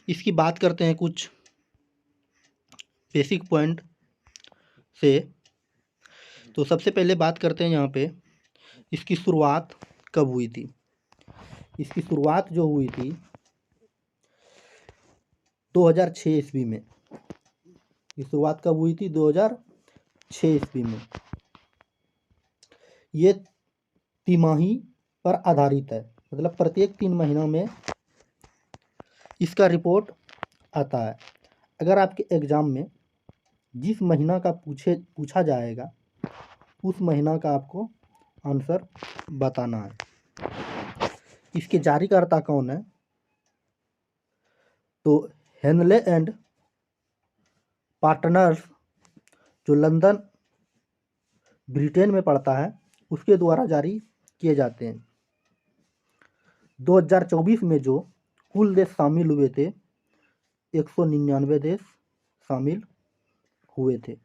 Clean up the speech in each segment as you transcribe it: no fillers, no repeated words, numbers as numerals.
इसकी बात करते हैं कुछ बेसिक पॉइंट से। तो सबसे पहले बात करते हैं यहाँ पे इसकी शुरुआत कब हुई थी। इसकी शुरुआत जो हुई थी 2006 ईस्वी में। ये शुरुआत कब हुई थी? 2006 ईस्वी में। ये तिमाही पर आधारित है, मतलब प्रत्येक 3 महीनों में इसका रिपोर्ट आता है। अगर आपके एग्ज़ाम में जिस महीना का पूछा जाएगा उस महीना का आपको आंसर बताना है। इसके जारीकर्ता कौन है? तो हेनले एंड पार्टनर्स, जो लंदन ब्रिटेन में पड़ता है, उसके द्वारा जारी किए जाते हैं। 2024 में जो कुल देश शामिल हुए थे 199 देश शामिल हुए थे।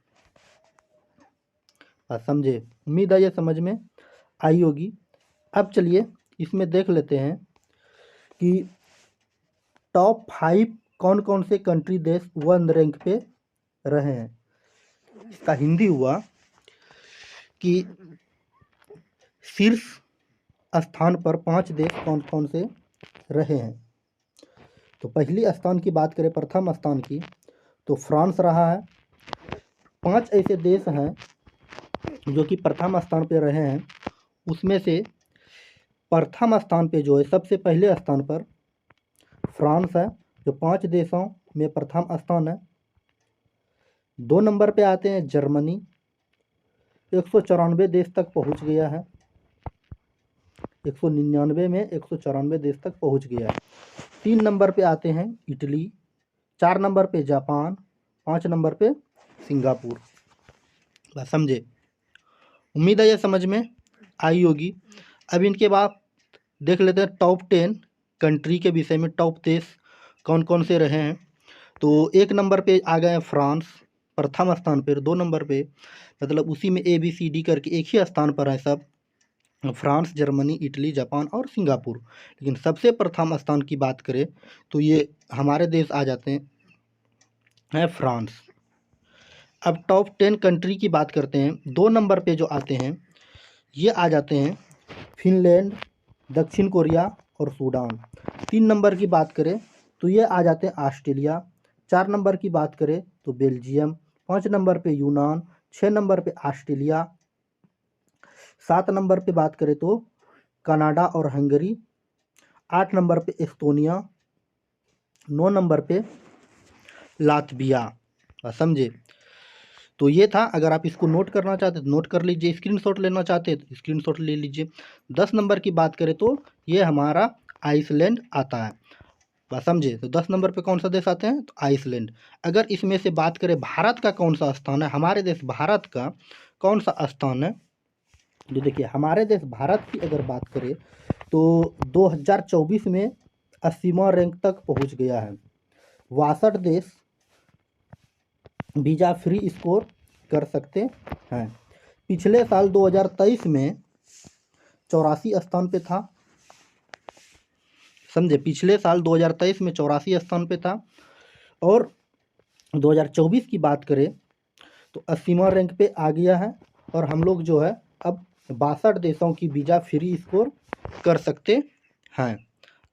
समझे? उम्मीद है ये समझ में आई होगी। अब चलिए इसमें देख लेते हैं कि टॉप 5 कौन कौन से कंट्री देश 1 रैंक पे रहे हैं। इसका हिंदी हुआ कि शीर्ष स्थान पर 5 देश कौन कौन से रहे हैं। तो पहली स्थान की बात करें, प्रथम स्थान की, तो फ्रांस रहा है। 5 ऐसे देश हैं जो कि प्रथम स्थान पे रहे हैं। उसमें से प्रथम स्थान पे जो है, सबसे पहले स्थान पर फ्रांस है, जो 5 देशों में प्रथम स्थान है। 2 नंबर पे आते हैं जर्मनी, 194 देश तक पहुंच गया है। 199 में 194 देश तक पहुंच गया है। 3 नंबर पे आते हैं इटली, 4 नंबर पे जापान, 5 नंबर पे सिंगापुर। बस समझे? उम्मीद है ये समझ में आई होगी। अब इनके बाद देख लेते हैं टॉप 10 कंट्री के विषय में, टॉप देश कौन कौन से रहे हैं। तो 1 नंबर पे आ गए फ्रांस प्रथम स्थान पर। 2 नंबर पे, मतलब उसी में ABCD करके एक ही स्थान पर है सब, फ्रांस, जर्मनी, इटली, जापान और सिंगापुर। लेकिन सबसे प्रथम स्थान की बात करें तो ये हमारे देश आ जाते हैं फ्रांस। अब टॉप 10 कंट्री की बात करते हैं। 2 नंबर पे जो आते हैं ये आ जाते हैं फिनलैंड, दक्षिण कोरिया और सूडान। 3 नंबर की बात करें तो ये आ जाते हैं ऑस्ट्रेलिया। 4 नंबर की बात करें तो बेल्जियम। 5 नंबर पे यूनान। 6 नंबर पे ऑस्ट्रेलिया। 7 नंबर पे बात करें तो कनाडा और हंगरी। 8 नंबर पे एस्तोनिया। 9 नंबर पे लातविया। समझे? तो ये था। अगर आप इसको नोट करना चाहते तो नोट कर लीजिए, स्क्रीनशॉट लेना चाहते तो स्क्रीनशॉट ले लीजिए। 10 नंबर की बात करें तो ये हमारा आइसलैंड आता है। बस समझे? तो 10 नंबर पे कौन सा देश आते हैं? तो आइसलैंड। अगर इसमें से बात करें भारत का कौन सा स्थान है, हमारे देश भारत का कौन सा स्थान है, जो देखिए हमारे देश भारत की अगर बात करें तो 2024 में 80वां रैंक तक पहुंच गया है। 62 देश वीज़ा फ्री स्कोर कर सकते हैं। पिछले साल 2023 में 84 स्थान पे था। समझे? पिछले साल 2023 में 84 स्थान पे था और 2024 की बात करें तो 80वां रैंक पे आ गया है। और हम लोग जो है अब 62 देशों की वीज़ा फ्री स्कोर कर सकते हैं।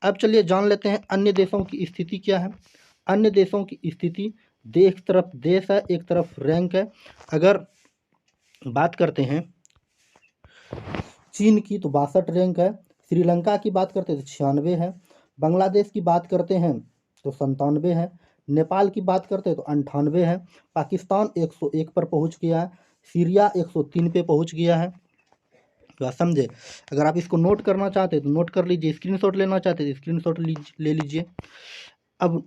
अब चलिए जान लेते हैं अन्य देशों की स्थिति क्या है। अन्य देशों की स्थिति, एक तरफ देश है, एक तरफ रैंक है। अगर बात करते हैं चीन की तो 62 रैंक है। श्रीलंका की बात करते हैं तो 96 है। बांग्लादेश की बात करते हैं तो 97 है। नेपाल की बात करते हैं तो 98 है। पाकिस्तान 101 पर पहुंच गया है। सीरिया 103 पे पहुंच गया है। तो समझे? अगर आप इसको नोट करना चाहते हैं तो नोट कर लीजिए, स्क्रीनशॉट लेना चाहते हैं तो स्क्रीनशॉट ले लीजिए। अब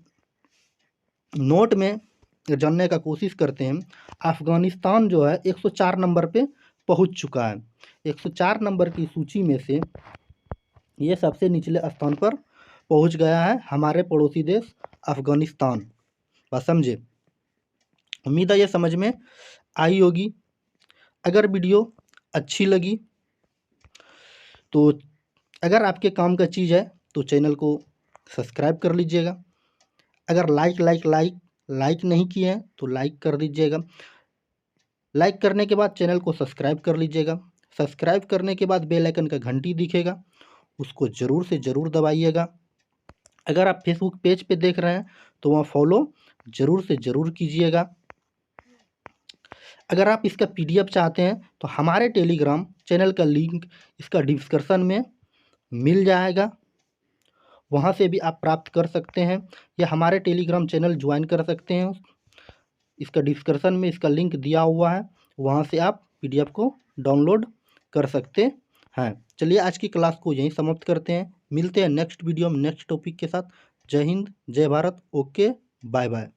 नोट में जानने का कोशिश करते हैं। अफ़गानिस्तान जो है 104 नंबर पे पहुंच चुका है। 104 नंबर की सूची में से ये सबसे निचले स्थान पर पहुंच गया है, हमारे पड़ोसी देश अफ़गानिस्तान। बस समझे? उम्मीद है ये समझ में आई होगी। अगर वीडियो अच्छी लगी तो अगर आपके काम का चीज़ है तो चैनल को सब्सक्राइब कर लीजिएगा। अगर लाइक नहीं किए हैं तो लाइक कर दीजिएगा। लाइक करने के बाद चैनल को सब्सक्राइब कर लीजिएगा। सब्सक्राइब करने के बाद बेल आइकन का घंटी दिखेगा, उसको ज़रूर से ज़रूर दबाइएगा। अगर आप फेसबुक पेज पे देख रहे हैं तो वहाँ फॉलो ज़रूर से ज़रूर कीजिएगा। अगर आप इसका PDF चाहते हैं तो हमारे टेलीग्राम चैनल का लिंक इसका डिस्क्रिप्शन में मिल जाएगा, वहाँ से भी आप प्राप्त कर सकते हैं या हमारे टेलीग्राम चैनल ज्वाइन कर सकते हैं। इसका डिस्क्रिप्शन में इसका लिंक दिया हुआ है, वहाँ से आप PDF को डाउनलोड कर सकते हैं। चलिए आज की क्लास को यहीं समाप्त करते हैं, मिलते हैं नेक्स्ट वीडियो में नेक्स्ट टॉपिक के साथ। जय हिंद, जय भारत, ओके, बाय बाय।